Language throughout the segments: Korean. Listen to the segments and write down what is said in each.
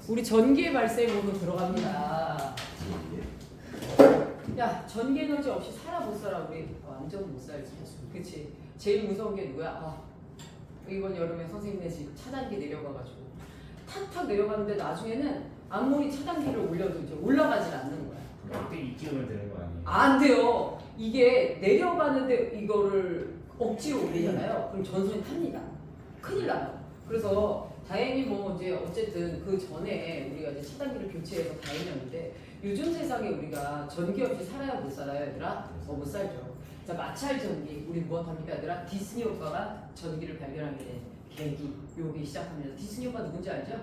우리 전기 발생으로 들어갑니다. 야, 전기 에너지 없이 살아 못 살아. 우리 완전 못 살지. 그치? 제일 무서운 게 누구야? 이번 여름에 선생님네 집 차단기 내려가가지고 탁탁 내려가는데 나중에는 아무리 차단기를 올려도 이제 올라가질 않는 거야. 그때 입기름을 되는 거 아니에요? 안 돼요. 이게 내려가는데 이거를 억지로 올리잖아요. 그럼 전선이 탑니다. 큰일 나요. 그래서 다행히 뭐 이제 어쨌든 그 전에 우리가 이제 차단기를 교체해서 다행이었는데 요즘 세상에 우리가 전기 없이 살아야 못 살아요, 얘들아? 못 살죠. 자, 마찰 전기. 우리 무엇 합니까, 얘들아? 디스니 오빠가 전기를 발견하게 된 계기. 요기 시작합니다. 디스니 오빠 누군지 알죠?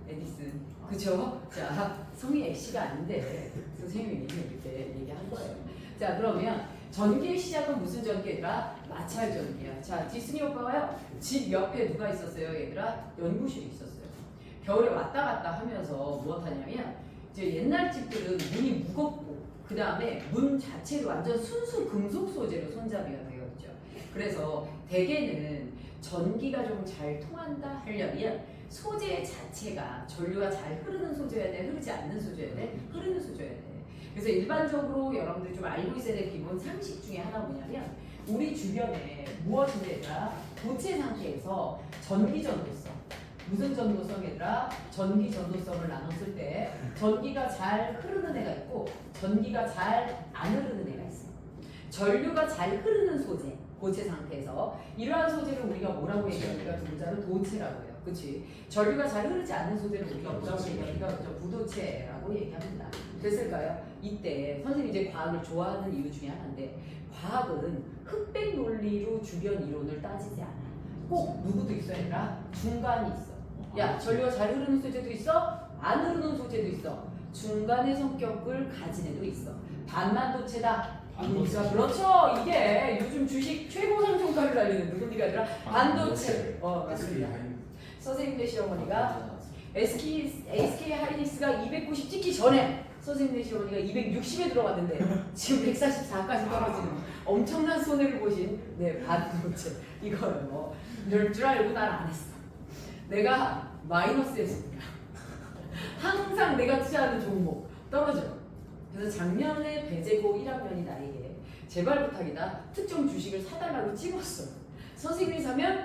에디슨. 그쵸? 자, 성이 애쉬가 아닌데 선생님이 이렇게 얘기한 거예요. 자, 그러면 전기의 시작은 무슨 전기가? 마찰 전기야. 자, 디스니 오빠가요, 집 옆에 누가 있었어요, 얘들아? 연구실이 있었어요. 겨울에 왔다 갔다 하면서 무엇 하냐면, 이제 옛날 집들은 문이 무겁고, 그 다음에 문 자체도 완전 순수 금속 소재로 손잡이가 되어 있죠. 그래서 대개는 전기가 좀 잘 통한다 하려면 소재 자체가 전류가 잘 흐르는 소재여야 돼, 흐르지 않는 소재여야 돼, 흐르는 소재여야 돼. 그래서 일반적으로 여러분들이 좀 알고 있어야 될 기본 상식 중에 하나 뭐냐면, 우리 주변에 무엇인데다 고체 상태에서 전기 전도성, 무슨 전도성이더라? 전기 전도성을 나눴을 때 전기가 잘 흐르는 애가 있고 전기가 잘 안 흐르는 애가 있어. 전류가 잘 흐르는 소재, 고체 상태에서 이러한 소재를 우리가 뭐라고 얘기합니까? 두 글자로 도체라고 해요. 그치? 전류가 잘 흐르지 않는 소재를 우리가 뭐라고 얘기합니까? 그죠? 부도체라고 얘기합니다. 됐을까요? 이때 선생님이 이제 과학을 좋아하는 이유 중에 하나인데, 과학은 흑백 논리로 주변 이론을 따지지 않아. 꼭 누구도 있어야 되나? 중간이 있어. 야, 전류가 잘 흐르는 소재도 있어, 안 흐르는 소재도 있어. 중간의 성격을 가진 애도 있어. 반만도체다. 반도체. 그렇죠. 이게 요즘 주식 최고 상승가를 달리는 누굽니까? 아니라 반도체. 맞습니다. 선생님네 시어머니가 SK 하이닉스가 290 찍기 전에 선생님네 시어머니가 260에 들어갔는데 지금 144까지 떨어지는 엄청난 손해를 보신 반도체. 이거요. 이럴 줄 알고 난 안 했어. 내가 마이너스였습니다. 항상 내가 투자하는 종목 떨어져. 그래서 작년에 배재고 1학년이 나에게 제발 부탁이다, 특정 주식을 사달라고 찍었어. 선생님이 사면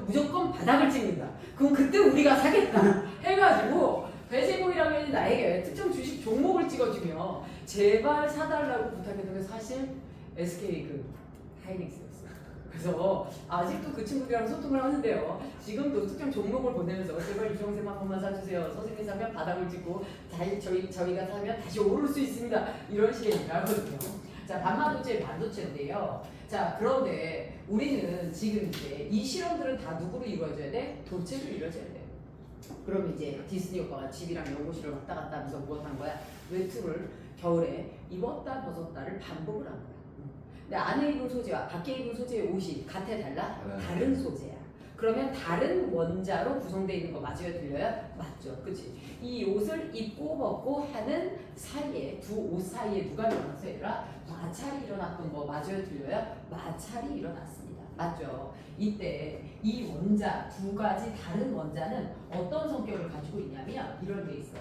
무조건 바닥을 찍는다. 그럼 그때 우리가 사겠다 해가지고 배재고 1학년이 나에게 특정 주식 종목을 찍어주며 제발 사달라고 부탁했던 게 사실 SK 하이닉스였어. 그래서 아직도 그 친구들이랑 소통을 하는데요. 지금도 특정 종목을 보내면서 제발 유정쌤 한 번만 사주세요. 선생님이 사면 바닥을 찍고 저희가 사면 다시 오를 수 있습니다. 이런 식의 얘기를 하거든요. 자, 반도체인데요. 자, 그런데 우리는 지금 이제 이 실험들은 다 누구로 이루어져야 돼? 도체로 이루어져야 돼. 그럼 이제 디스니 오빠가 집이랑 연구실을 왔다 갔다 하면서 무엇한 거야? 외투를 겨울에 입었다 벗었다를 반복을 한 거야. 근데 안에 입은 소재와 밖에 입은 소재의 옷이 같아 달라? 다른 소재야. 그러면 다른 원자로 구성되어 있는 거 맞아요? 틀려요? 맞죠. 그치? 이 옷을 입고 벗고 하는 사이에, 두 옷 사이에 누가 일어났어요? 얘들아? 마찰이 일어났던 거 맞아요? 틀려요? 마찰이 일어났습니다. 맞죠? 이때 이 원자, 두 가지 다른 원자는 어떤 성격을 가지고 있냐면 이런 게 있어.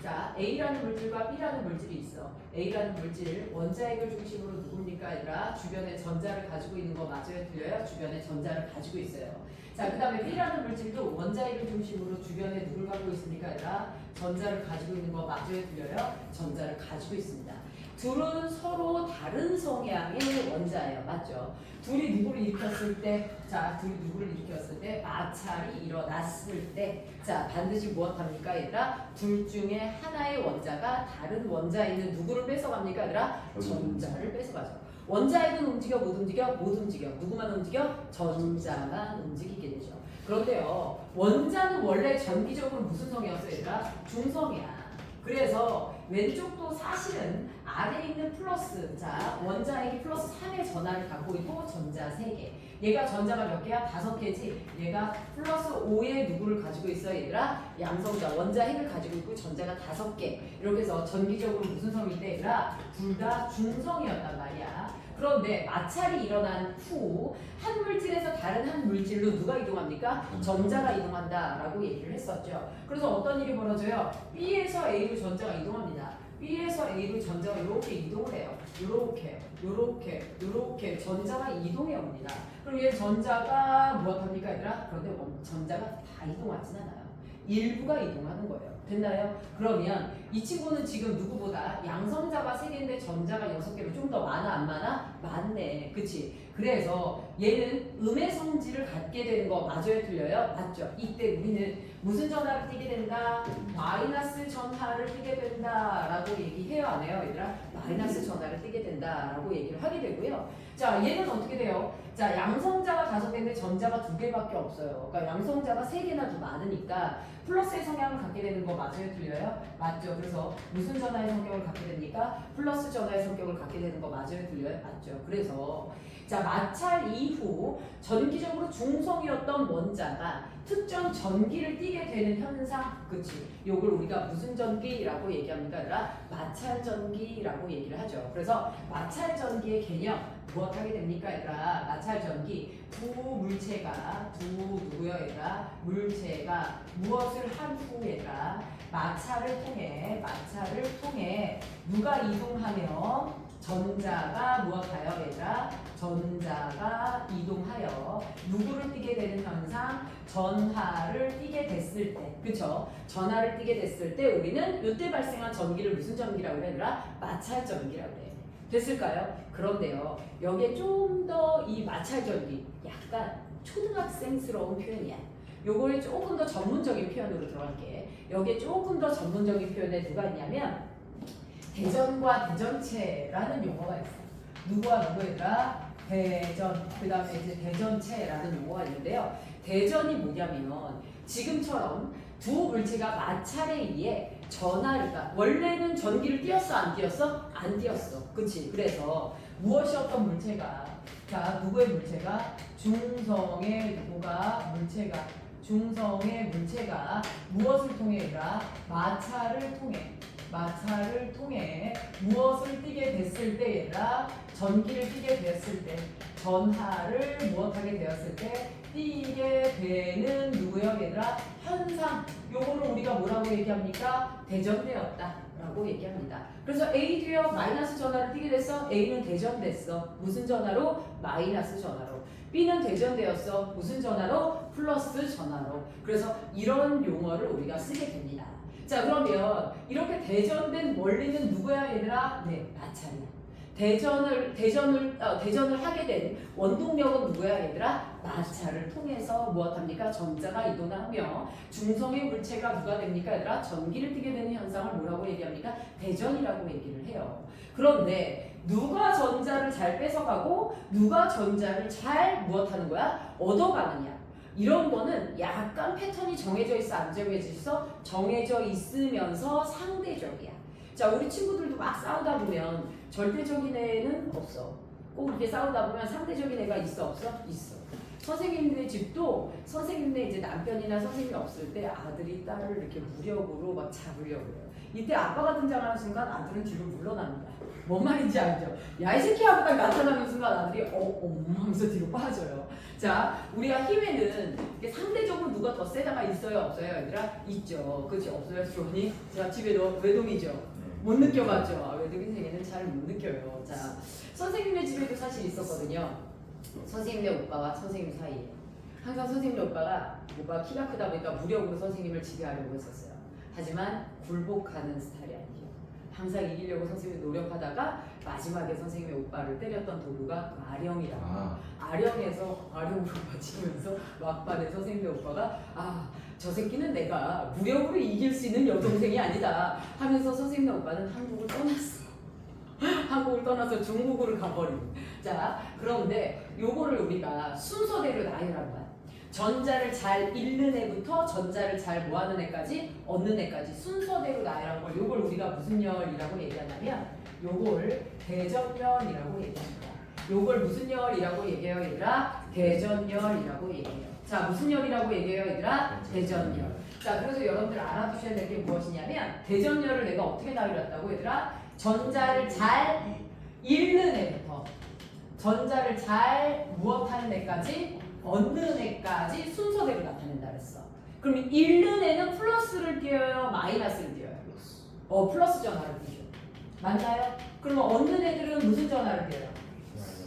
자, A라는 물질과 B라는 물질이 있어. A라는 물질, 원자핵을 중심으로 누굽니까? 얘들아? 주변에 전자를 가지고 있는 거 맞아요? 틀려요? 주변에 전자를 가지고 있어요. 자, 그 다음에 B라는 물질도 원자핵을 중심으로 주변에 누굴 갖고 있습니까? 얘들아? 전자를 가지고 있는 거 맞아요? 틀려요? 전자를 가지고 있습니다. 둘은 서로 다른 성향의 원자예요. 맞죠? 둘이 누구를 일으켰을 때, 자, 둘이 누구를 일으켰을 때, 마찰이 일어났을 때, 자, 반드시 무엇합니까? 얘들아? 둘 중에 하나의 원자가 다른 원자에 있는 누구를 뺏어갑니까? 얘들아? 전자를 뺏어가죠. 원자핵은 움직여, 못 움직여? 못 움직여. 누구만 움직여? 전자만 움직이게 되죠. 그런데요, 원자는 원래 전기적으로 무슨 성이었어요? 얘들아? 중성이야. 그래서 왼쪽도 사실은 아래에 있는 플러스, 자, 원자핵이 플러스 3의 전하를 갖고 있고 전자 3개. 얘가 전자가 몇 개야? 5개지. 얘가 플러스 5의 누구를 가지고 있어? 얘들아? 양성자, 원자핵을 가지고 있고 전자가 5개. 이렇게 해서 전기적으로 무슨 성인데 얘들아? 둘 다 중성이었단 말이야. 그런데 마찰이 일어난 후 한 물질에서 다른 한 물질로 누가 이동합니까? 전자가 이동한다라고 얘기를 했었죠. 그래서 어떤 일이 벌어져요? B에서 A로 전자가 이동합니다. B에서 A로 전자가 이렇게 이동을 해요. 요렇게 전자가 이동해 옵니다. 그럼 얘 전자가 무엇합니까 얘들아? 그런데 전자가 다 이동하진 않아요. 일부가 이동하는 거예요. 됐나요? 그러면 이 친구는 지금 누구보다 양성자가 3개인데 전자가 6개로 좀 더 많아 안 많아? 많네. 그치? 그래서 얘는 음의 성질을 갖게 되는 거 맞아요? 틀려요? 맞죠? 이때 우리는 무슨 전하를 띠게 된다? 마이너스 전하를 띠게 된다 라고 얘기해요 안 해요 얘들아? 마이너스 전하를 띠게 된다 라고 얘기를 하게 되고요. 자 얘는 어떻게 돼요? 자 양성자가 5개인데 전자가 2개밖에 없어요. 그러니까 양성자가 3개나 더 많으니까 플러스의 성향을 갖게 되는 거 맞아요? 틀려요? 맞죠? 그래서 무슨 전하의 성격을 갖게 됩니까? 플러스 전하의 성격을 갖게 되는 거 맞아요? 틀려요? 맞죠? 그래서 자 마찰 이후 전기적으로 중성이었던 원자가 특정 전기를 띠게 되는 현상, 그치? 요걸 우리가 무슨 전기라고 얘기합니까? 아니라 마찰 전기라고 얘기를 하죠. 그래서 마찰 전기의 개념 무엇 하게 됩니까? 얘들아 마찰 전기 두 누구요? 얘들아 물체가 무엇을 한 후 얘들아 마찰을 통해 누가 이동하며 전자가 무엇하여 얘들아 전자가 이동하여 누구를 띠게 되는 현상? 전하를 띠게 됐을 때, 그쵸? 전하를 띠게 됐을 때 우리는 이때 발생한 전기를 무슨 전기라고 그래? 얘들아 마찰 전기라고 그래. 됐을까요? 그런데요 여기에 좀 더 이 마찰 전기 약간 초등학생스러운 표현이야. 요거에 조금 더 전문적인 표현으로 들어갈게. 여기에 조금 더 전문적인 표현에 누가 있냐면 대전과 대전체라는 용어가 있어. 누구와 누구에다 대전, 그 다음에 이제 대전체라는 용어가 있는데요. 대전이 뭐냐면 지금처럼 두 물체가 마찰에 의해 전하니까 원래는 전기를 띄었어 안 띄었어? 안 띄었어. 그치? 그래서 무엇이 어떤 물체가 자 누구의 물체가 중성의 누구가 중성의 물체가 무엇을 통해라? 마찰을 통해 무엇을 띠게 됐을 때 얘들아 전기를 띠게 되었을 때 전하를 무엇하게 되었을 때 띠게 되는 누구요 얘들아 현상 요거를 우리가 뭐라고 얘기합니까? 대전되었다 라고 얘기합니다. 그래서 A 뒤에 마이너스 전하를 띠게 됐어. A는 대전됐어. 무슨 전하로? 마이너스 전하로. B는 대전되었어. 무슨 전하로? 플러스 전하로. 그래서 이런 용어를 우리가 쓰게 됩니다. 자 그러면 이렇게 대전된 원리는 누구야 얘들아? 네 마찰이야. 대전을 하게 된 원동력은 누구야 얘들아? 마찰을 통해서 무엇합니까? 전자가 이동하며 중성의 물체가 누가 됩니까 얘들아? 전기를 띠게 되는 현상을 뭐라고 얘기합니까? 대전이라고 얘기를 해요. 그런데 누가 전자를 잘 뺏어가고 누가 전자를 잘 무엇하는 거야? 얻어가느냐? 이런 거는 약간 패턴이 정해져 있어 안 정해져 있어? 정해져 있으면서 상대적이야. 자 우리 친구들도 막 싸우다 보면 절대적인 애는 없어. 꼭 이렇게 싸우다 보면 상대적인 애가 있어 없어? 있어. 선생님네 집도 선생님네 이제 남편이나 선생님이 없을 때 아들이 딸을 이렇게 무력으로 막 잡으려고 해요. 이때 아빠가 등장하는 순간 아들은 뒤로 물러납니다. 뭔 말인지 알죠? 야 이 새끼 하고 딱 나타나는 순간 아들이 하면서 뒤로 빠져요. 자 우리가 힘에는 상대적으로 누가 더 세다가 있어요 없어요 얘들아? 있죠. 그렇지 없어요 주원이? 자 집에 너 외동이죠? 못 느껴봤죠? 외동인 생에는 잘 못 느껴요. 자 선생님네 집에도 사실 있었거든요. 선생님네 오빠와 선생님 사이에 항상 선생님네 오빠가 키가 크다 보니까 무력으로 선생님을 지배하려고 했었어요. 하지만 굴복하는 스타일이 아니에요. 항상 이기려고 선생님이 노력하다가 마지막에 선생님의 오빠를 때렸던 도구가 아령이라고. 아령에서 아령으로 맞히면서 막판에 선생님의 오빠가 저 새끼는 내가 무력으로 이길 수 있는 여동생이 아니다 하면서 선생님의 오빠는 한국을 떠났어. 한국을 떠나서 중국으로 가버린. 자 그런데 요거를 우리가 순서대로 나열한 거야. 전자를 잘 잃는 애부터 전자를 잘 뭐하는 애까지 얻는 애까지 순서대로 나열한 걸 요걸 우리가 무슨 열이라고 얘기하냐면 요걸 대전열이라고 얘기합니다. 요걸 무슨 열이라고 얘기해요 얘들아? 대전열이라고 얘기해요. 자 무슨 열이라고 얘기해요 얘들아? 대전열. 자 그래서 여러분들 알아두셔야 될 게 무엇이냐면 대전열을 내가 어떻게 나열했다고 얘들아? 전자를 잘 잃는 애부터 전자를 잘 무엇하는 애까지 얻는 애까지 순서대로 나타낸다 그랬어. 그럼 잃는 애는 플러스를 띄어요, 마이너스를 띄어요? 플러스 전화를 띄죠. 맞나요? 그러면 얻는 애들은 무슨 전화를 띄어요?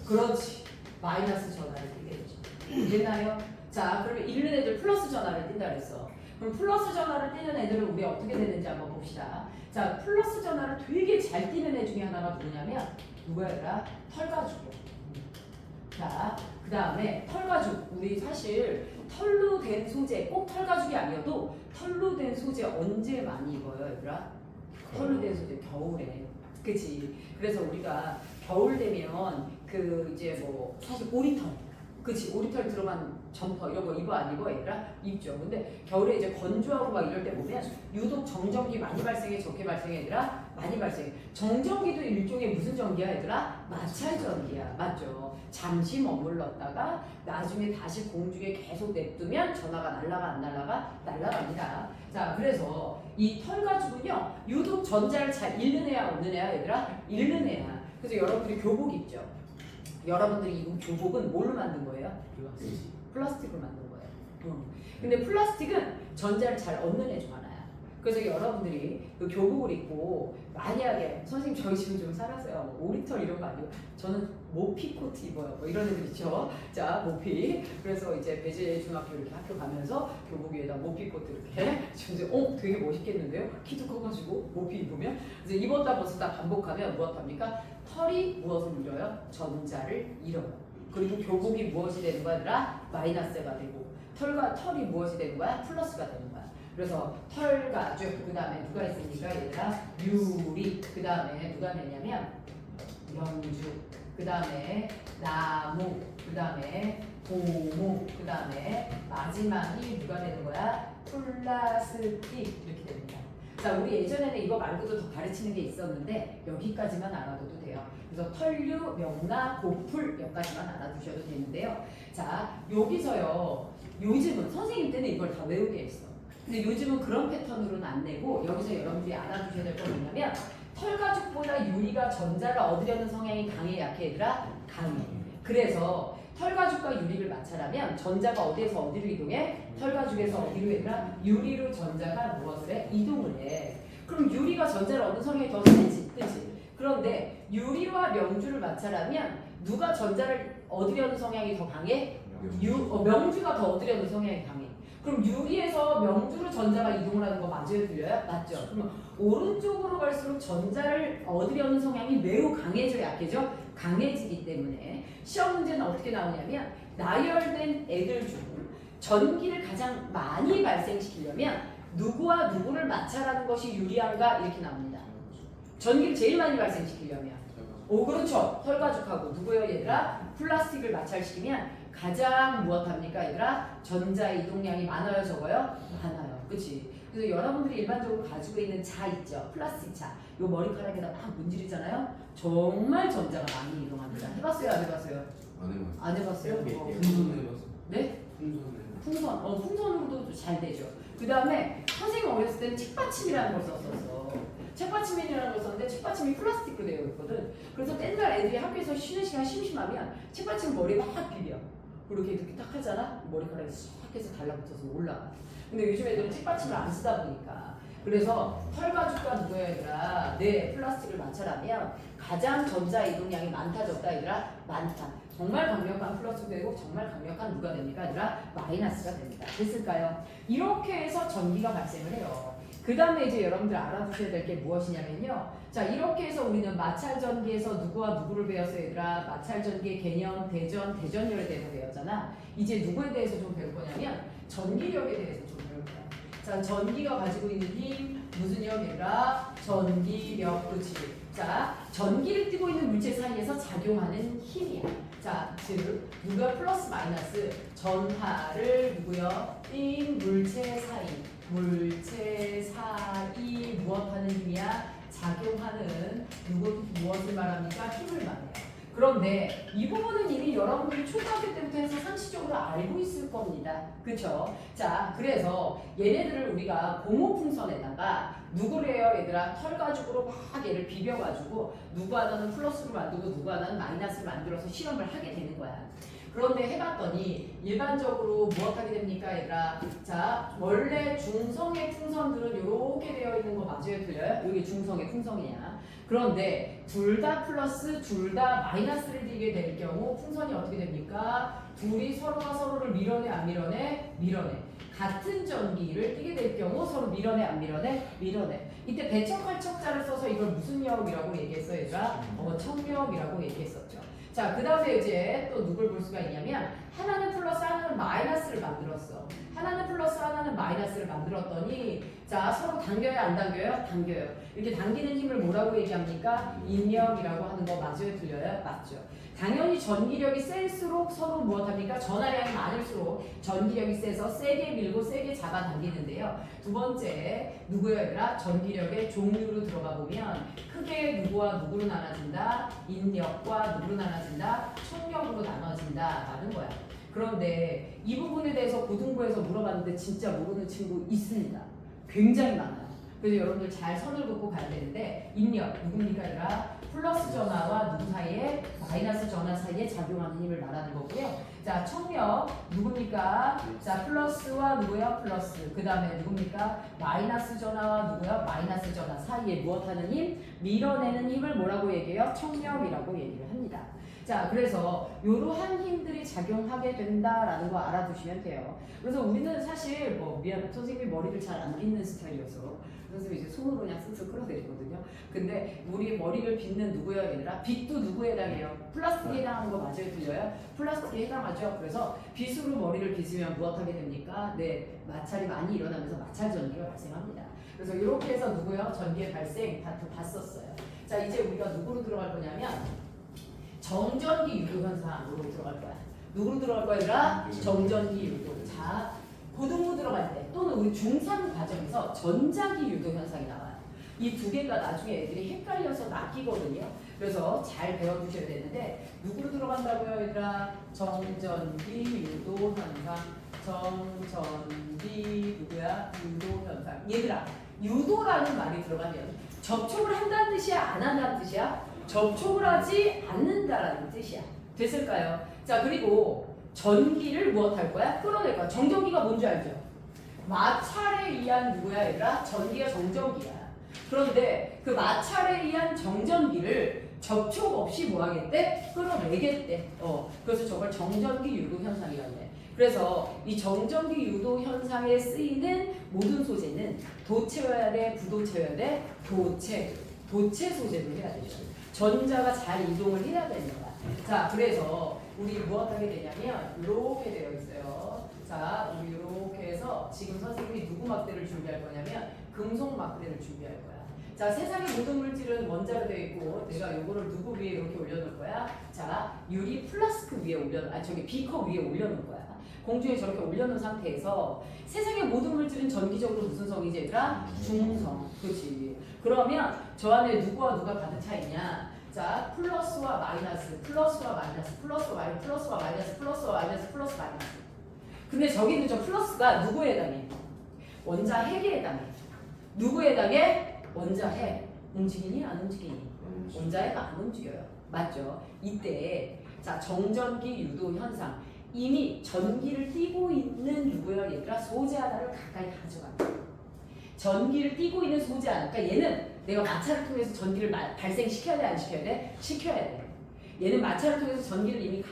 그렇지. 마이너스 전화를 띄게 되죠. 됐나요? 자, 그러면 잃는 애들 플러스 전화를 띈다 그랬어. 그럼 플러스 전화를 띄는 애들은 우리 어떻게 되는지 한번 봅시다. 자, 플러스 전화를 되게 잘 띄는 애 중에 하나가 누구냐면 누구야? 털가죽이야. 자, 그 다음에 털가죽. 우리 사실 털로 된 소재, 꼭 털가죽이 아니어도 털로 된 소재 언제 많이 입어요, 얘들아? 털로 된 소재 겨울에. 그치? 그래서 우리가 겨울 되면 그 이제 뭐 사실 오리털. 그치? 오리털 들어간 점퍼 이런 거 입어 안 입어 얘들아? 입죠. 근데 겨울에 이제 건조하고 막 이럴 때 보면 유독 정전기 많이 발생해, 적게 발생해 얘들아? 많이 발생해. 정전기도 일종의 무슨 전기야 얘들아? 마찰 전기야. 맞죠? 잠시 머물렀다가 나중에 다시 공중에 계속 냅두면 전화가 날라가 안 날라가? 날라갑니다. 자, 그래서 이 털가죽은요 유독 전자를 잘 잃는 애야 없는 애야 얘들아? 잃는 애야. 그래서 여러분들이 교복 입죠. 여러분들이 입은 교복은 뭘로 만든 거예요? 플라스틱으로 만든 거예요. 근데 플라스틱은 전자를 잘 얻는 애 중 하나야. 그래서 여러분들이 그 교복을 입고 만약에 선생님 저희 집은 좀 살았어요. 오리털 이런 거 아니고 저는 모피 코트 입어요. 뭐 이런 애들 있죠. 자, 모피. 그래서 이제 배재 중학교 이렇게 학교 가면서 교복 위에다 모피 코트 이렇게 이제 되게 멋있겠는데요? 키도 커가지고 모피 입으면 이제 입었다 벗었다 반복하면 무엇합니까? 털이 무엇을 잃어요? 전자를 잃어요. 그리고 교복이 무엇이 되는 거야? 얘들아? 마이너스가 되고 털이 무엇이 되는 거야? 플러스가 되는 거야. 그래서 털가죽, 그 다음에 누가 있습니까? 얘들아? 유리, 그 다음에 누가 되냐면 영주, 그 다음에 나무, 그 다음에 고무, 그 다음에 마지막이 누가 되는 거야? 플라스틱 이렇게 됩니다. 자, 우리 예전에는 이거 말고도 더 가르치는 게 있었는데 여기까지만 알아둬도 돼요. 그래서 털류, 명나, 고풀 여기까지만 알아두셔도 되는데요. 자, 여기서요. 요즘은 선생님 때는 이걸 다 외우게 했어. 근데 요즘은 그런 패턴으로는 안 내고 여기서 여러분들이 알아두셔야 될 건 뭐냐면 털가죽보다 유리가 전자를 얻으려는 성향이 강해 약해 얘들아? 강해. 그래서 털가죽과 유리를 마찰하면 전자가 어디에서 어디로 이동해? 털가죽에서 어디로 얘들아? 유리로 전자가 무엇을 해? 이동을 해. 그럼 유리가 전자를 얻는 성향이 더 세지, 그치? 그런데 유리와 명주를 마찰하면 누가 전자를 얻으려는 성향이 더 강해? 명주가 더 얻으려는 성향이 강해. 그럼 유리에서 명주로 전자가 이동을 하는 거 맞아요? 틀려요? 맞죠? 그러면 오른쪽으로 갈수록 전자를 얻으려는 성향이 매우 강해져 약해져? 강해지기 때문에 시험 문제는 어떻게 나오냐면 나열된 애들 중 전기를 가장 많이 발생시키려면 누구와 누구를 마찰하는 것이 유리한가? 이렇게 나옵니다. 전기를 제일 많이 발생시키려면 그렇죠. 털가죽하고 누구요 얘들아? 플라스틱을 마찰시키면 가장 무엇합니까 얘들아? 전자 이동량이 많아요 적어요? 많아요. 그치? 그래서 여러분들이 일반적으로 가지고 있는 자 있죠? 플라스틱 자. 요 머리카락에다 막 문지르잖아요? 정말 전자가 많이 이동합니다. 해봤어요? 안 해봤어요? 안 해봤어요. 안 해봤어요? 풍선 해봤어. 네? 풍선. 풍선으로도 잘 되죠. 그 다음에 선생님 어렸을 때는 책받침이라는 걸 썼었어. 책받침이라는 걸 썼는데 책받침이 플라스틱으로 되어 있거든. 그래서 옛날 애들이 학교에서 쉬는 시간 심심하면 책받침 머리에 막 비벼. 그렇게 이렇게 딱 하잖아? 머리카락이 싹 해서 달라붙어서 올라가. 근데 요즘 애들은 책받침을 안 쓰다 보니까. 그래서 털가죽과 누구야 얘들아? 네, 플라스틱을 마찰하면 가장 전자 이동량이 많다 적다 얘들아? 많다. 정말 강력한 플러스 되고 정말 강력한 누가 됩니까 얘들아? 마이너스가 됩니다. 됐을까요? 이렇게 해서 전기가 발생을 해요. 그 다음에 이제 여러분들 알아두셔야 될 게 무엇이냐면요. 자, 이렇게 해서 우리는 마찰전기에서 누구와 누구를 배웠어요 얘들아? 마찰전기의 개념, 대전열에 대해서 배웠잖아. 이제 누구에 대해서 좀 배울 거냐면 전기력에 대해서 좀 배울 거야. 자, 전기가 가지고 있는 힘, 무슨 력 얘들아? 전기력, 그치? 자, 전기를 띠고 있는 물체 사이에서 작용하는 힘이야. 자, 즉 누가 플러스 마이너스 전하를 누구요? 띈 물체 사이. 물체 사이 무엇하는 힘이야? 작용하는 무엇을 말합니까? 힘을 말해요. 그런데 이 부분은 이미 여러분들이 초등학교 때부터 해서 상식적으로 알고 있을 겁니다. 그쵸? 자, 그래서 얘네들을 우리가 공호풍선에다가 누구를 해요? 얘들아 털가죽으로 막 얘를 비벼가지고 누구 하나는 플러스로 만들고 누구 하나는 마이너스를 만들어서 실험을 하게 되는 거야. 그런데 해봤더니 일반적으로 무엇하게 됩니까 얘들아? 자, 원래 중성의 풍선들은 이렇게 되어 있는 거 맞아요? 틀려요? 여기 중성의 풍선이야. 그런데 둘 다 플러스 둘 다 마이너스를 띠게 될 경우 풍선이 어떻게 됩니까? 둘이 서로가 서로를 밀어내 안 밀어내? 밀어내. 같은 전기를 띠게 될 경우 서로 밀어내 안 밀어내? 밀어내. 이때 배척할 척자를 써서 이걸 무슨 역이라고 얘기했어요 얘들아? 청력이라고 얘기했었죠. 자, 그 다음에 이제 또 누굴 볼 수가 있냐면 하나는 플러스 하나는 마이너스를 만들었어. 하나는 플러스 하나는 마이너스를 만들었더니 자, 서로 당겨요 안 당겨요? 당겨요. 이렇게 당기는 힘을 뭐라고 얘기합니까? 인력이라고 하는 거 맞아요? 틀려요? 맞죠. 당연히 전기력이 셀수록 서로 무엇합니까? 전하량이 많을수록 전기력이 세서 세게 밀고 세게 잡아당기는데요. 두 번째 누구예요 얘들아? 전기력의 종류로 들어가 보면 크게 누구와 누구로 나눠진다? 인력과 누구로 나눠진다? 총력으로 나눠진다 라는 거야. 그런데 이 부분에 대해서 고등부에서 물어봤는데 진짜 모르는 친구 있습니다. 굉장히 많아요. 그래서 여러분들 잘 선을 긋고 가야 되는데 인력 누굽니까 얘들아? 플러스 전하와 누구 사이에? 마이너스 전하 사이에 작용하는 힘을 말하는 거고요. 자, 청력 누굽니까? 자, 플러스와 누구요? 플러스. 그 다음에 누굽니까? 마이너스 전하와 누구요? 마이너스 전하 사이에 무엇하는 힘? 밀어내는 힘을 뭐라고 얘기해요? 청력이라고 얘기를 합니다. 자, 그래서 이러한 힘들이 작용하게 된다라는 거 알아두시면 돼요. 그래서 우리는 사실 미안 선생님이 머리를 잘 안 빗는 스타일이어서 그래서 이제 손으로 그냥 쓱쓱 끌어내리거든요. 근데 우리 머리를 빗는 누구야 얘들아? 빗도 누구에 해당해요? 플라스틱에 해당하는 거 맞아요? 틀려요? 플라스틱에 해당하죠. 그래서 빗으로 머리를 빗으면 무엇하게 됩니까? 네, 마찰이 많이 일어나면서 마찰 전기가 발생합니다. 그래서 이렇게 해서 누구요? 전기의 발생 봤었어요. 자, 이제 우리가 누구로 들어갈 거냐면 정전기 유도 현상으로 들어갈 거야. 누구로 들어갈 거야 얘들아? 정전기 유도. 자, 고등부 들어갈 때 또는 우리 중3 과정에서 전자기 유도 현상이 나와요. 이 두 개가 나중에 애들이 헷갈려서 낚이거든요. 그래서 잘 배워두셔야 되는데 누구로 들어간다고요 얘들아? 정전기 유도 현상. 정전기 누구야? 유도 현상. 얘들아, 유도라는 말이 들어가면 접촉을 한다는 뜻이야? 안 한다는 뜻이야? 접촉을 하지 않는다라는 뜻이야. 됐을까요? 자, 그리고 전기를 무엇할 거야? 끌어낼 거야. 정전기가 뭔지 알죠? 마찰에 의한 누구야 얘들아? 전기가 정전기야. 그런데 그 마찰에 의한 정전기를 접촉 없이 뭐 하겠대? 끌어내겠대. 그래서 저걸 정전기 유도 현상이라고 해. 그래서 이 정전기 유도 현상에 쓰이는 모든 소재는 도체여야 돼? 부도체여야 돼? 도체 소재로 해야 되죠. 전자가 잘 이동을 해야 되는 거야. 자, 그래서 우리 무엇하게 되냐면 이렇게 되어 있어요. 자, 우리 이렇게 해서 지금 선생님이 누구 막대를 준비할 거냐면 금속 막대를 준비할 거야. 자, 세상의 모든 물질은 원자로 되어 있고 내가 요거를 누구 위에 이렇게 올려놓을 거야? 자, 유리 플라스크 위에 비커 위에 올려놓을 거야. 공중에 저렇게 올려놓은 상태에서 세상의 모든 물질은 전기적으로 무슨 성이지 얘들아? 중성. 그렇지. 그러면 저 안에 누구와 누가 가득 차 있냐? 자, 플러스와 마이너스, 플러스와 마이너스, 플러스와 마이너스, 플러스와 마이너스, 플러스와 마이너스, 플러스 마이너스. 근데 저기 있는 저 플러스가 누구에 해당해? 원자핵에 해당해. 누구에 해당해? 원자핵. 움직이니 안 움직이니? 원자핵 안 움직여요. 맞죠? 이때 자, 정전기 유도 현상. 이미 전기를 띠고 있는 누구야 얘들아? 소재 하나를 가까이 가져간다. 전기를 띠고 있는 소재 하나. 그러니까 얘는 내가 마찰을 통해서 전기를 발생시켜야 돼? 안 시켜야 돼? 시켜야 돼. 얘는 마찰을 통해서 전기를 이미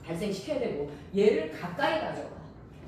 발생시켜야 되고 얘를 가까이 가져가.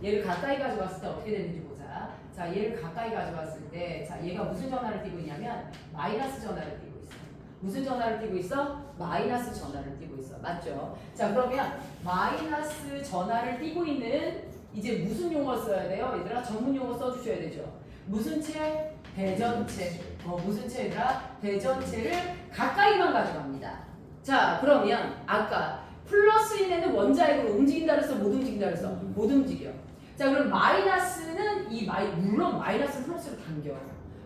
얘를 가까이 가져갔을 때 어떻게 되는지 보자. 자, 얘를 가까이 가져갔을 때 자, 얘가 무슨 전하를 띠고 있냐면 마이너스 전하를 띠고 있어. 무슨 전하를 띠고 있어? 마이너스 전하를 띠고 있어. 맞죠? 자, 그러면 마이너스 전하를 띠고 있는 이제 무슨 용어 써야 돼요? 얘들아 전문 용어 써주셔야 되죠. 무슨 채? 대전체. 무슨 채가? 대전체를 가까이만 가져갑니다. 자, 그러면 아까 플러스인 원자핵으로 움직인다 그랬어? 못 움직인다 그랬어? 못 움직여. 자, 그럼 마이너스는 물론 마이너스 플러스로 당겨.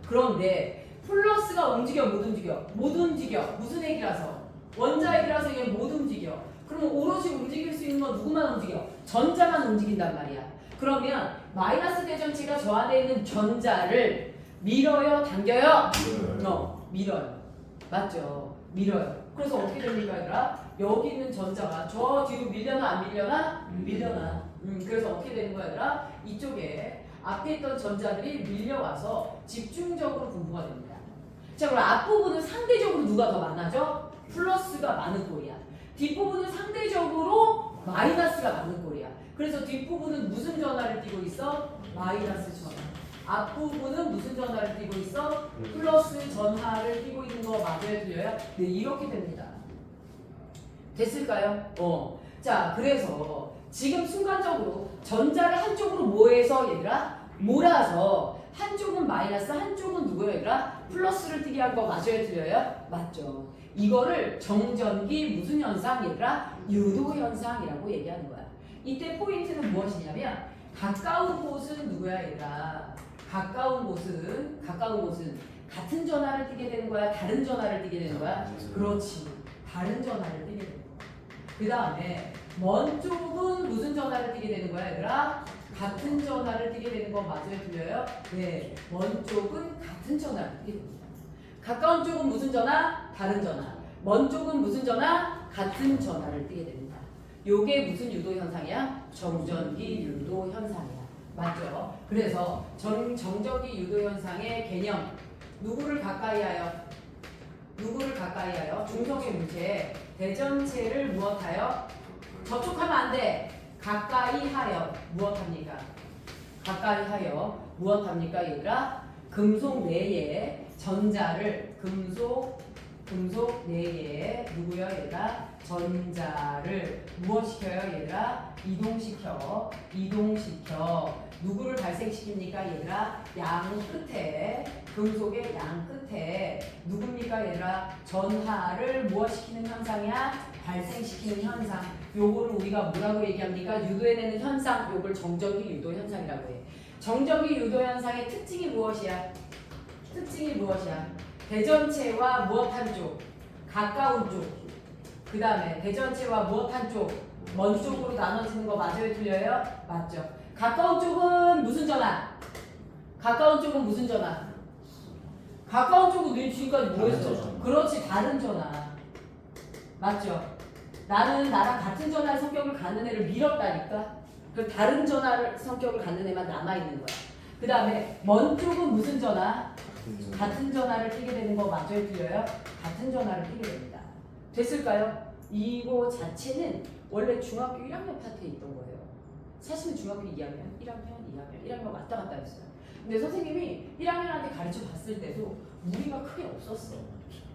그런데 플러스가 움직여 못 움직여? 못 움직여. 무슨 핵이라서? 원자핵이라서 얘 못 움직여. 그러면 오로지 움직일 수 있는 건 누구만 움직여? 전자만 움직인단 말이야. 그러면 마이너스 대전체가 저 안에 있는 전자를 밀어요, 당겨요? 밀어요. 맞죠? 밀어요. 그래서 어떻게 됩니까, 얘들아? 여기 있는 전자가 저 뒤로 밀려나 안 밀려나? 밀려나. 그래서 어떻게 되는 거야, 얘들아? 이쪽에 앞에 있던 전자들이 밀려와서 집중적으로 분포가 됩니다. 자, 그럼 앞부분은 상대적으로 누가 더 많아져? 플러스가 많은 꼴이야. 뒷부분은 상대적으로 마이너스가 많은 꼴이야. 그래서 뒷부분은 무슨 전하를 띠고 있어? 마이너스 전하. 앞부분은 무슨 전하를 띠고 있어? 플러스 전하를 띠고 있는 거 맞아요, 틀려요? 네, 이렇게 됩니다. 됐을까요? 자, 그래서 지금 순간적으로 전자를 한쪽으로 뭐해서 얘들아? 몰아서 한쪽은 마이너스, 한쪽은 누구예요, 얘들아? 플러스를 띠게 한 거 맞아요, 틀려요? 맞죠. 이거를 정전기 무슨 현상, 얘들아? 유도 현상이라고 얘기하는 거야. 이때 포인트는 무엇이냐면 가까운 곳은 누구야, 얘들아? 가까운 곳은 같은 전하를 띠게 되는 거야? 다른 전하를 띠게 되는 거야? 그렇지. 다른 전하를 띠게 되는 거야. 그 다음에 먼 쪽은 무슨 전하를 띠게 되는 거야, 얘들아? 같은 전하를 띠게 되는 거 맞아요, 틀려요? 네. 먼 쪽은 같은 전하를 띠게 됩니다. 가까운 쪽은 무슨 전하? 다른 전하. 먼 쪽은 무슨 전하? 같은 전하를 띠게 됩니다. 요게 무슨 유도 현상이야? 정전기 유도 현상이야. 맞죠? 그래서 정전기 유도 현상의 개념. 누구를 가까이 하여? 중성의 물체 대전체를 무엇하여? 접촉하면 안 돼. 가까이 하여 무엇합니까? 가까이 하여 무엇합니까, 얘들아? 금속 내에 전자를 금속 내에 누구요, 얘들아? 전자를 무엇시켜요, 얘들아? 이동시켜 누구를 발생시킵니까, 얘들아? 양 끝에 금속의 양 끝에 누굽니까, 얘들아? 전하를 무엇시키는 현상이야? 발생시키는 현상. 요거를 우리가 뭐라고 얘기합니까? 유도해내는 현상. 요걸 정전기 유도 현상이라고 해. 정전기 유도 현상의 특징이 무엇이야? 대전체와 무엇한 쪽? 가까운 쪽. 그 다음에 대전체와 무엇한 쪽? 먼 쪽으로 나눠지는 거 맞아요, 틀려요? 맞죠. 가까운 쪽은 무슨 전화? 가까운 쪽은 우리 지금까지 뭐 했어? 그렇지, 다른 전화. 맞죠? 나는 나랑 같은 전화의 성격을 갖는 애를 밀었다니까? 그 다른 전화를 성격을 갖는 애만 남아있는 거야. 그 다음에 먼 쪽은 무슨 전화? 같은 전화를 띠게 되는 거 맞아요, 틀려요? 같은 전화를 띠게 됩니다. 됐을까요? 이거 자체는 원래 중학교 1학년 파트에 있던 거예요. 사실은 중학교 2학년, 1학년 왔다 갔다 했어요. 근데 선생님이 1학년한테 가르쳐 봤을 때도 무리가 크게 없었어.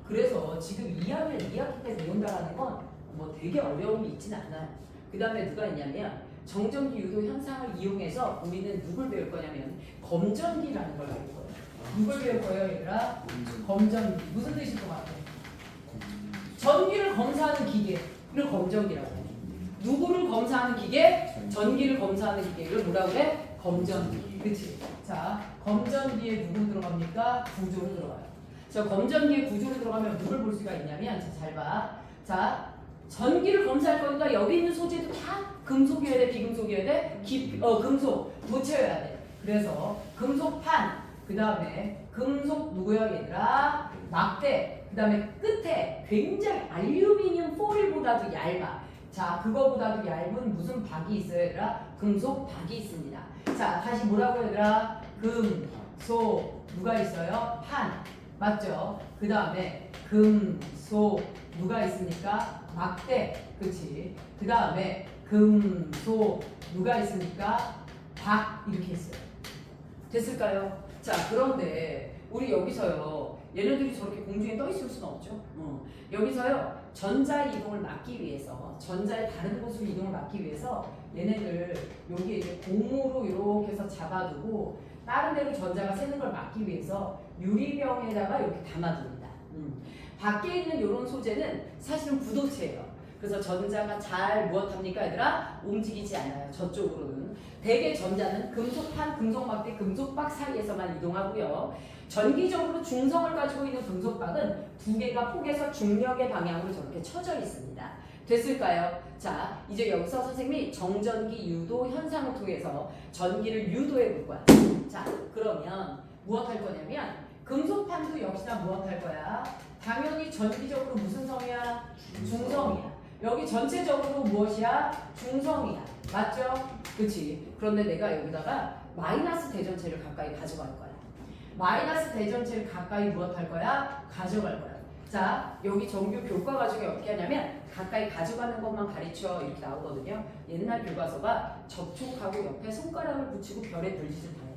그래서 지금 2학년 2학기 때 배운다라는 건 뭐 되게 어려움이 있지는 않아요. 그 다음에 누가 있냐면 정전기 유도 현상을 이용해서 우리는 누굴 배울 거냐면 검전기라는 걸 배울 거예요. 누굴 배울 거예요, 얘들아? 검전기. 무슨 뜻일 것 같아? 전기를 검사하는 기계를 검전기라고 해. 누구를 검사하는 기계? 전기를 검사하는 기계를 뭐라고 해? 검전기. 그치? 자, 검전기에 누구 들어갑니까? 구조로 들어가요. 자, 검전기에 구조로 들어가면 누굴 볼 수가 있냐면, 잘 봐. 자, 전기를 검사할 거니까 여기 있는 소재도 다 금속이어야 돼, 비금속이어야 돼? 금속, 도체여야 돼. 그래서 금속판, 그 다음에 금속 누구야, 얘들아? 막대. 그 다음에 끝에 굉장히 알루미늄 포일보다도 얇아. 자, 그거보다도 얇은 무슨 박이 있어요, 얘들아? 금속 박이 있습니다. 자, 다시 뭐라고, 얘들아? 금속 누가 있어요? 판. 맞죠? 그 다음에 금속 누가 있습니까? 막대. 그치? 그 다음에 금속 누가 있습니까? 박. 이렇게 있어요. 됐을까요? 자, 그런데 우리 여기서요, 얘네들이 저렇게 공중에 떠 있을 수는 없죠. 여기서요, 전자 이동을 막기 위해서, 전자의 다른 곳으로 이동을 막기 위해서 얘네들 여기에 이제 고무로 이렇게 해서 잡아두고 다른 데로 전자가 새는 걸 막기 위해서 유리병에다가 이렇게 담아둡니다. 밖에 있는 이런 소재는 사실은 구도체예요. 그래서 전자가 잘 무엇합니까, 얘들아? 움직이지 않아요. 저쪽으로는. 대개 전자는 금속판, 금속막대, 금속박 사이에서만 이동하고요. 전기적으로 중성을 가지고 있는 금속박은 두 개가 폭에서 중력의 방향으로 저렇게 쳐져 있습니다. 됐을까요? 자, 이제 여기서 선생님이 정전기 유도 현상을 통해서 전기를 유도해 볼 거야. 자, 그러면 무엇 할 거냐면 금속판도 역시나 무엇 할 거야? 당연히 전기적으로 무슨 성이야? 중성이야. 여기 전체적으로 무엇이야? 중성이야. 맞죠? 그치? 그런데 내가 여기다가 마이너스 대전체를 가까이 가져갈 거야. 마이너스 대전체를 가까이 무엇 할 거야? 가져갈 거야. 자, 여기 정규 교과 과정이 어떻게 하냐면 가까이 가져가는 것만 가르쳐 이렇게 나오거든요. 옛날 교과서가 접촉하고 옆에 손가락을 붙이고 별의 별짓을 다 해.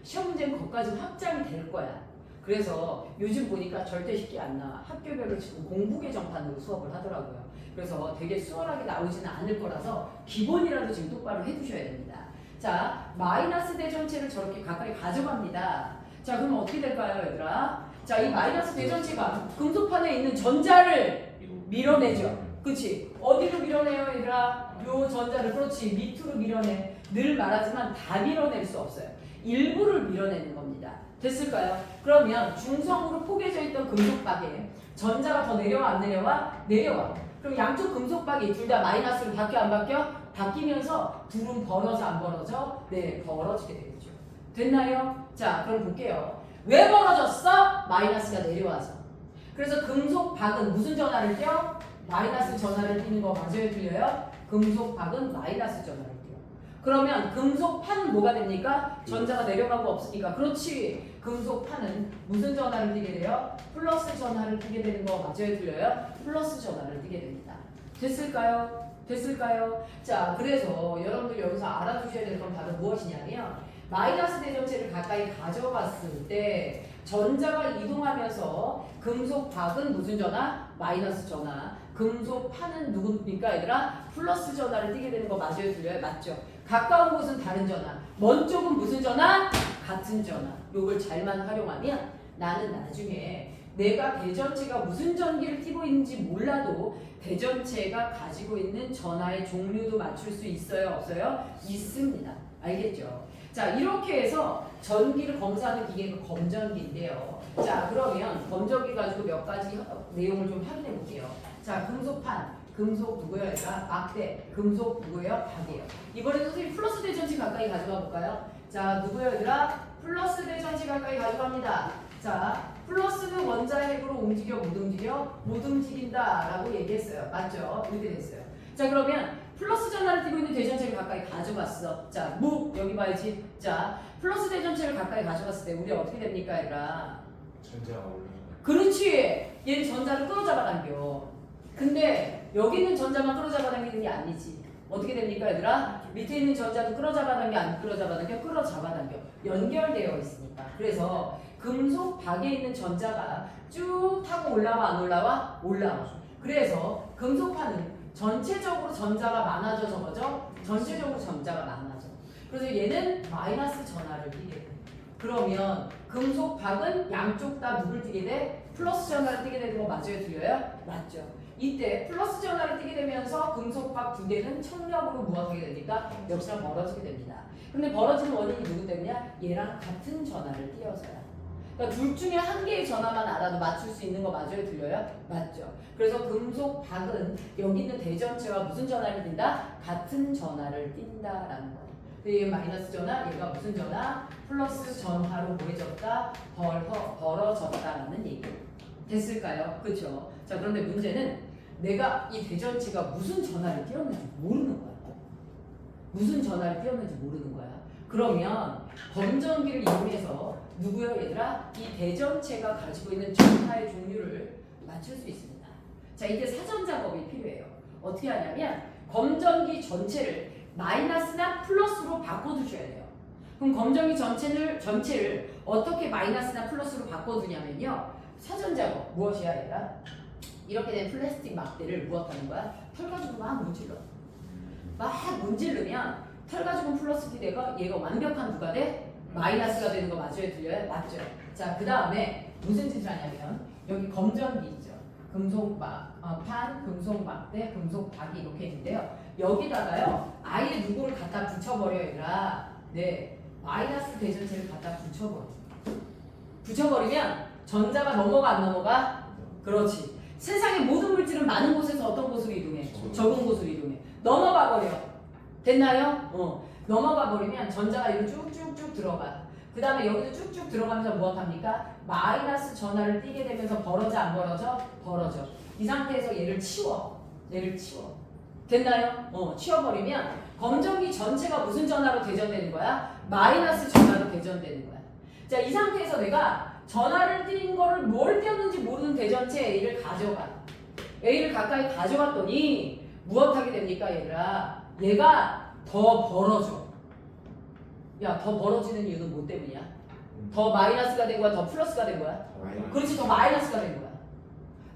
시험 문제는 거기까지 확장이 될 거야. 그래서 요즘 보니까 절대 쉽게 안 나와. 학교별로 지금 공부 개정판으로 수업을 하더라고요. 그래서 되게 수월하게 나오지는 않을 거라서 기본이라도 지금 똑바로 해두셔야 됩니다. 자, 마이너스 대전체를 저렇게 가까이 가져갑니다. 자, 그럼 어떻게 될까요, 얘들아? 자, 이 마이너스 대전체가 금속판에 있는 전자를 밀어내죠. 그치? 어디로 밀어내요, 얘들아? 요 전자를, 그렇지, 밑으로 밀어내. 늘 말하지만 다 밀어낼 수 없어요. 일부를 밀어내는 겁니다. 됐을까요? 그러면 중성으로 포개져 있던 금속박에 전자가 더 내려와 안 내려와? 내려와. 그럼 양쪽 금속박이 둘 다 마이너스로 바뀌어 안 바뀌어? 바뀌면서 둘은 벌어져 안 벌어져? 네, 벌어지게 되겠죠. 됐나요? 자, 그럼 볼게요. 왜 벌어졌어? 마이너스가 내려와서. 그래서 금속박은 무슨 전하를 띄어? 마이너스 전하를 띄는 거 맞아요? 틀려요? 금속박은 마이너스 전하를 띄어. 그러면 금속판은 뭐가 됩니까? 전자가 내려가고 없으니까. 그렇지. 금속판은 무슨 전하를 띄게 돼요? 플러스 전하를 띄게 되는 거 맞아요? 틀려요? 플러스 전하를 띄게 됩니다. 됐을까요? 됐을까요? 자, 그래서 여러분들 여기서 알아두셔야 될 건 바로 무엇이냐면 마이너스 대전체를 가까이 가져갔을 때 전자가 이동하면서 금속박은 무슨 전하? 마이너스 전하. 금속판은 누굽니까 얘들아? 플러스 전하를 띄게 되는 거 맞아요? 틀려요? 맞죠? 가까운 곳은 다른 전하. 먼 쪽은 무슨 전하? 같은 전하. 요걸 잘만 활용하면 나는 나중에 내가 대전체가 무슨 전기를 띠고 있는지 몰라도 대전체가 가지고 있는 전하의 종류도 맞출 수 있어요? 없어요? 있습니다. 알겠죠? 자, 이렇게 해서 전기를 검사하는 기계가 검전기인데요. 자, 그러면 검전기 가지고 몇 가지 내용을 좀 확인해 볼게요. 자, 금속판, 금속 누구예요? 얘가 막대, 금속 누구예요? 박이에요. 이번에 선생님 플러스 대전체 가까이 가져가 볼까요? 자, 누구예요? 얘들아? 플러스 대전체 가까이 가져갑니다. 자, 플러스는 원자핵으로 움직여 못 움직여? 못 움직인다 라고 얘기했어요. 맞죠? 이렇게 됐어요. 자, 그러면 플러스 전하를 띠고 있는 대전체를 가까이 가져갔어. 자, 여기 봐야지. 자, 플러스 대전체를 가까이 가져갔을 때 우리 어떻게 됩니까, 얘들아? 전자가 올라가. 그렇지. 얘는 전자를 끌어잡아 당겨. 근데 여기 있는 전자만 끌어잡아 당기는 게 아니지. 어떻게 됩니까, 얘들아? 밑에 있는 전자도 끌어잡아 당겨, 안 끌어잡아 당겨? 끌어잡아 당겨. 연결되어 있으니까. 그래서 금속 박에 있는 전자가 쭉 타고 올라와 안 올라와? 올라와. 그래서 금속판은 전체적으로 전자가 많아져서 뭐죠? 전체적으로 전자가 많아져. 그래서 얘는 마이너스 전하를 띠게 돼. 그러면 금속박은 양쪽 다 누굴 띠게 돼? 플러스 전하를 띠게 되는 거 맞아요? 틀려요? 맞죠. 이때 플러스 전하를 띠게 되면서 금속박 두 개는 청력으로 무엇하게 됩니까? 역시나 벌어지게 됩니다. 근데 벌어지는 원인이 누구 때문이야? 얘랑 같은 전하를 띄어서야. 그러니까 둘 중에 한 개의 전하만 알아도 맞출 수 있는 거 맞아요? 틀려요? 맞죠. 그래서 금속박은 여기 있는 대전체와 무슨 전하를 띈다? 같은 전하를 띈다라는 거예요. 얘 마이너스 전하, 얘가 무슨 전하? 플러스 전하로 보여졌다, 벌어졌다라는 얘기. 됐을까요? 그렇죠? 자, 그런데 문제는 내가 이 대전체가 무슨 전하를 띄었는지 모르는 거야. 무슨 전하를 띄었는지 모르는 거야. 그러면 검전기를 이용해서 누구요, 얘들아? 이 대전체가 가지고 있는 전하의 종류를 맞출 수 있습니다. 자, 이때 사전 작업이 필요해요. 어떻게 하냐면 검전기 전체를 마이너스나 플러스로 바꿔두셔야 돼요. 그럼 검전기 전체를 어떻게 마이너스나 플러스로 바꿔두냐면요. 사전 작업 무엇이야, 얘가? 이렇게 된 플라스틱 막대를 무엇하는 거야? 털 가지고 막 문질러. 막 문지르면 털 가지고 플러스 T되고 얘가 완벽한 누가 돼? 마이너스가 되는 거 맞아요? 틀려요? 맞죠? 자, 그 다음에 무슨 짓을 하냐면 여기 검전기 있죠. 금속판, 금속막대, 금속박이 이렇게 있는데요. 여기다가요 아예 누구를 갖다 붙여버려야 되라. 네, 마이너스 대전체를 갖다 붙여버려. 붙여버리면 전자가 넘어가 안 넘어가? 그렇지. 세상의 모든 물질은 많은 곳에서 어떤 곳으로 이동해? 적은 곳으로 이동해. 넘어가 버려. 됐나요? 넘어가 버리면 전자가 이로 쭉쭉쭉 들어가. 그 다음에 여기도 쭉쭉 들어가면서 무엇합니까? 마이너스 전하를 띠게 되면서 벌어져 안 벌어져? 벌어져. 이 상태에서 얘를 치워. 됐나요? 치워버리면 검정기 전체가 무슨 전하로 대전되는 거야? 마이너스 전하로 대전되는 거야. 자, 이 상태에서 내가 전하를 띈 거를 뭘 띄었는지 모르는 대전체 A를 가져가. A를 가까이 가져갔더니 무엇하게 됩니까, 얘들아? 얘가 더 벌어져. 야, 더 벌어지는 이유는 뭐 때문이야? 더 마이너스가 된 거야? 더 플러스가 된 거야? 그렇지, 더 마이너스가 된 거야.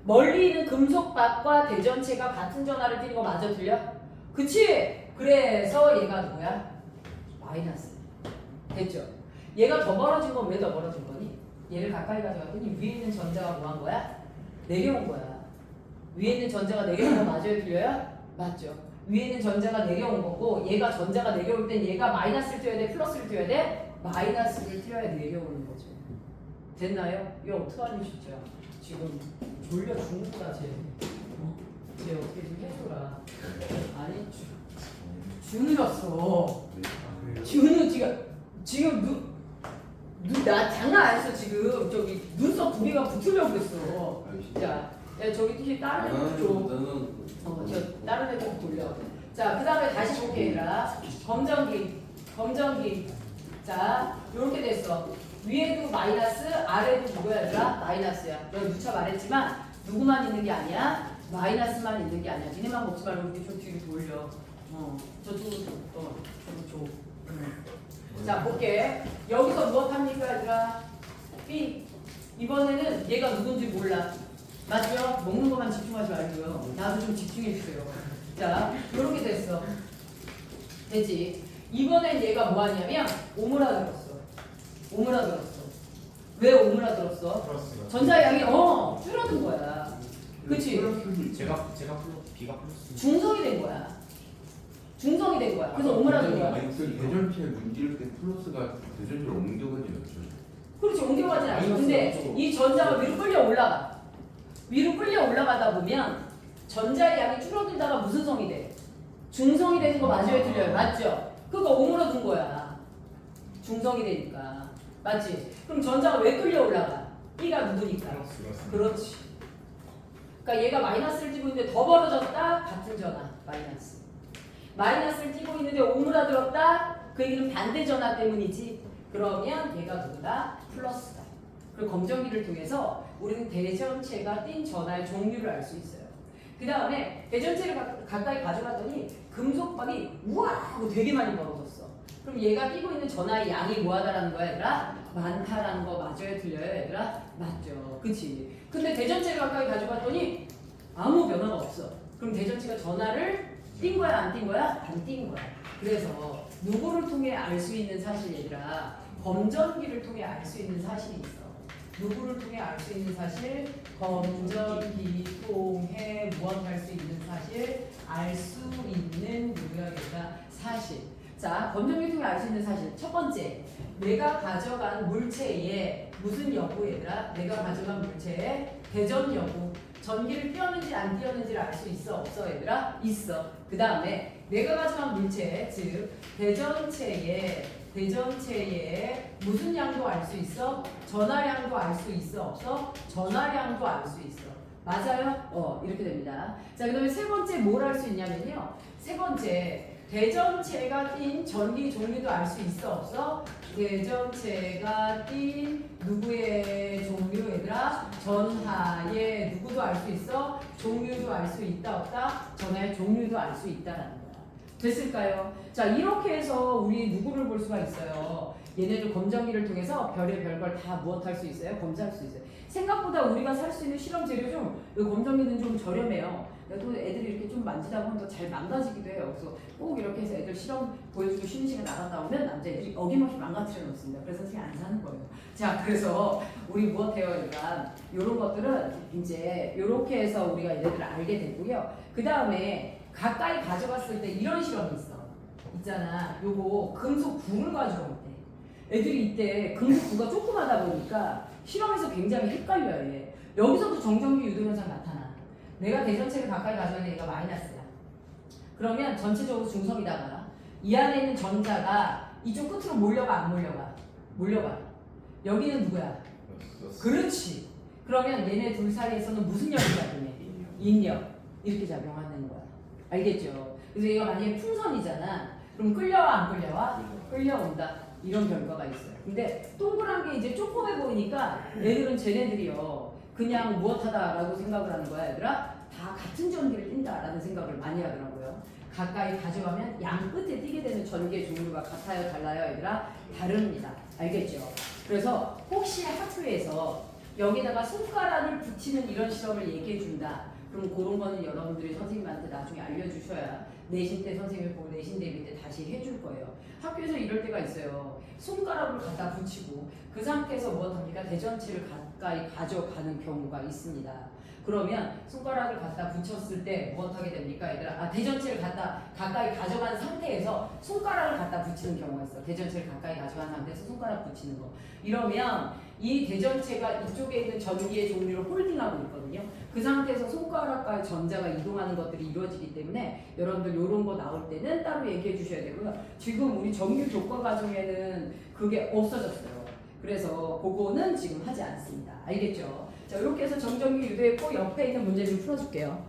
멀리 있는 금속밥과 대전체가 같은 전하를 띠는 거 맞아 틀려? 그치? 그래서 얘가 누구야? 마이너스. 됐죠? 얘가 더 벌어진 건 왜 더 벌어진 거니? 얘를 가까이 가져갔더니 위에 있는 전자가 뭐 한 거야? 내려온 거야. 위에 있는 전자가 내려온 거 맞아요? 틀려요? 맞죠? 위에 있는 전자가 내려온 거고 얘가 전자가 내려올 땐 얘가 마이너스를 띄워야 돼? 플러스를 띄워야 돼? 마이너스를 띄워야 내려오는 거죠. 됐나요? 이거 어떡하니 진짜. 지금 졸려 죽는구나 쟤. 쟤 어떻게 좀 해줘라. 아니 준우였어. 준우 지금 나 장난 아니었어 지금. 저기 눈썹 두 개가 붙으려고 그랬어. 자, 야 저기 다른 애들 좀. 저 다른 애들 좀 돌려. 자, 그 다음에 다시 볼게 얘들아. 검정기. 자, 요렇게 됐어. 위에도 마이너스, 아래도 누구야 얘들아? 마이너스야. 내가 누차 말했지만 누구만 있는 게 아니야? 마이너스만 있는 게 아니야. 니네만 먹지 말고 이렇게 좀 뒤로 돌려. 저쪽으로 줘. 자, 볼게. 여기서 무엇합니까 얘들아? B. 이번에는 얘가 누군지 몰라. 맞죠? 먹는 것만 집중하지 말고요. 나도 좀 집중해주세요. 자, 요렇게 됐어. 되지? 이번엔 얘가 뭐하냐면 오므라들었어. 왜 오므라들었어? 플러스가. 전자의 양이 줄어든 거야. 그치? 제가 B가 플러스. 중성이 된 거야. 그래서 오므라든 거야. 대전체에 문지를 때 플러스가 대전체로 옮겨가지고 그렇지, 옮겨가진 않지. 마이너스 근데 양쪽으로. 이 전자가 위로 끌려 올라가. 위로 끌려 올라가다 보면 전자의 양이 줄어들다가 무슨 성이 돼? 중성이 되는 거 맞아요? 틀려요? 맞죠? 그거 오므라든 거야. 중성이 되니까. 맞지? 그럼 전자가 왜 끌려 올라가? B가 누구니까? 플러스가. 그렇지. 그러니까 얘가 마이너스를 띄고 있는데 더 벌어졌다? 같은 전화. 마이너스. 마이너스를 띄고 있는데 오므라들었다? 그 얘기는 반대 전화 때문이지. 그러면 얘가 누구다? 플러스다. 그리고 검정기를 통해서 우리는 대전체가 띈 전하의 종류를 알 수 있어요. 그 다음에 대전체를 가까이 가져갔더니 금속밥이 우와 하고 되게 많이 벌어졌어. 그럼 얘가 띄고 있는 전하의 양이 뭐하다라는 거야 얘들아? 많다라는 거 맞아요? 틀려요 얘들아? 맞죠. 그치? 근데 대전체를 가까이 가져갔더니 아무 변화가 없어. 그럼 대전체가 전하를 띈 거야 안 띈 거야? 안 띈 거야. 그래서 누구를 통해 알 수 있는 사실 얘들아? 검전기를 통해 알 수 있는 사실이 있어. 누구를 통해 알 수 있는 사실? 검전기 통해 무엇할 수 있는 사실? 알 수 있는 누구야 얘들아? 사실. 자, 검정기 통해 알 수 있는 사실. 첫 번째, 내가 가져간 물체에 무슨 여부 얘들아? 내가 가져간 물체에 대전 여부. 전기를 띄었는지 안 띄었는지를 알 수 있어? 없어 얘들아? 있어. 그 다음에 내가 가져간 물체, 즉 대전체에 무슨 양도 알 수 있어? 전하량도 알 수 있어? 없어? 전하량도 알 수 있어. 맞아요? 이렇게 됩니다. 자, 그 다음에 세 번째 뭘 알 수 있냐면요. 세 번째, 대전체가 띈 전기 종류도 알 수 있어? 없어? 대전체가 띈 누구의 종류 얘들아? 전하의 누구도 알 수 있어? 종류도 알 수 있다? 없다? 전하의 종류도 알 수 있다라는 거야. 됐을까요? 자, 이렇게 해서 우리 누구를 볼 수가 있어요. 얘네들 검정기를 통해서 별의 별걸 다 무엇할 수 있어요? 검사할 수 있어요. 생각보다 우리가 살 수 있는 실험 재료 중 검정기는 좀 저렴해요. 또 애들이 이렇게 좀 만지다 보면 더 잘 망가지기도 해요. 그래서 꼭 이렇게 해서 애들 실험 보여주고 쉬는 시간 나갔다 오면 남자애들이 어김없이 망가뜨려 놓습니다. 그래서 선생님이 안 사는 거예요. 자, 그래서 우리 무엇해요? 일단 이런 것들은 이제 이렇게 해서 우리가 얘네들을 알게 되고요. 그 다음에 가까이 가져갔을 때 이런 실험이 있어. 있잖아. 요거 금속 구를 가져올 때 애들이 이때 금속 구가 조그마다 보니까 실험에서 굉장히 헷갈려요. 얘. 여기서도 정전기 유도 현상 나타나. 내가 대전체를 가까이 가져가는 얘가 마이너스야. 그러면 전체적으로 중성이다가 이 안에 있는 전자가 이쪽 끝으로 몰려가 안 몰려가? 몰려가. 여기는 누구야? 그렇지. 그러면 얘네 둘 사이에서는 무슨 역이 작용해? 인력. 이렇게 작용하는 거야. 알겠죠? 그래서 얘가 만약에 풍선이잖아. 그럼 끌려와 안 끌려와? 끌려온다. 이런 결과가 있어요. 근데 동그란 게 이제 조그매 보이니까 얘들은 쟤네들이요. 그냥 무엇하다라고 생각을 하는 거야. 얘들아. 다 같은 전기를 띈다라는 생각을 많이 하더라고요. 가까이 가져가면 양 끝에 띄게 되는 전기의 종류가 같아요? 달라요? 얘들아? 다릅니다. 알겠죠? 그래서 혹시 학교에서 여기다가 손가락을 붙이는 이런 실험을 얘기해 준다. 그럼 그런 거는 여러분들이 선생님한테 나중에 알려주셔야 내신 때 선생님을 보고 내신 대비 때 다시 해줄 거예요. 학교에서 이럴 때가 있어요. 손가락을 갖다 붙이고 그 상태에서 무엇합니까? 대전체를 가까이 가져가는 경우가 있습니다. 그러면 손가락을 갖다 붙였을 때 무엇하게 됩니까? 얘들아, 대전체를 갖다 가까이 가져간 상태에서 손가락을 갖다 붙이는 경우가 있어. 대전체를 가까이 가져간 상태에서 손가락 붙이는 거. 이러면 이 대전체가 이쪽에 있는 전기의 종류를 홀딩하고 있거든요. 그 상태에서 손가락과 전자가 이동하는 것들이 이루어지기 때문에 여러분들 이런 거 나올 때는 따로 얘기해 주셔야 되고요. 지금 우리 정규 교과 과정에는 그게 없어졌어요. 그래서 그거는 지금 하지 않습니다. 알겠죠? 자, 이렇게 해서 정정기 유도했고 옆에 있는 문제 좀 풀어줄게요.